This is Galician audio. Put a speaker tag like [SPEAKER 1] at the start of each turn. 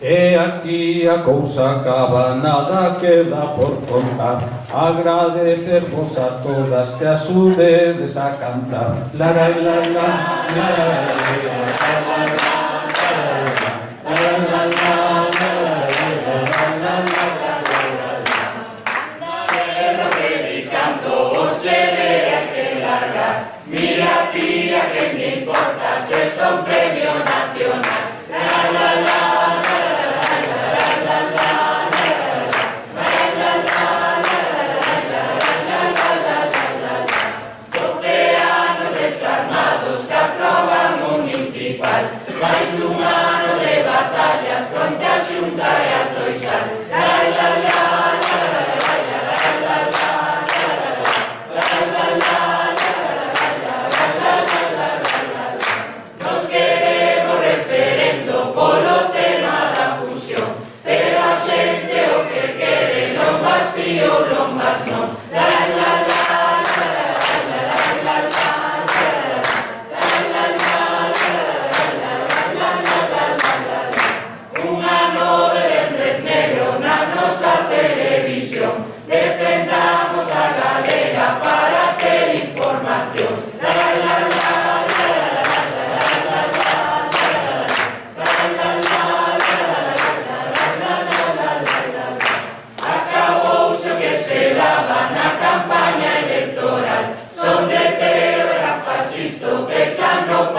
[SPEAKER 1] E aquí a cousa acaba, nada queda por contar. Agradecervos a todas que axudedes a cantar. La la la la, la la la.
[SPEAKER 2] Mira tía, que me importa si son premio nacional. La la la. Vais un ano de batallas fronte a Xunta e a Toisal. La la la, la la la la la la. Nos queremos referendo polo tema da fusión, pero a xente o que quere lombas si ou lombas non. La la la. Defendamos a galega para ter información. La la la la acabouse o que se daba na campaña electoral. Son de Teo, era fascista, pechando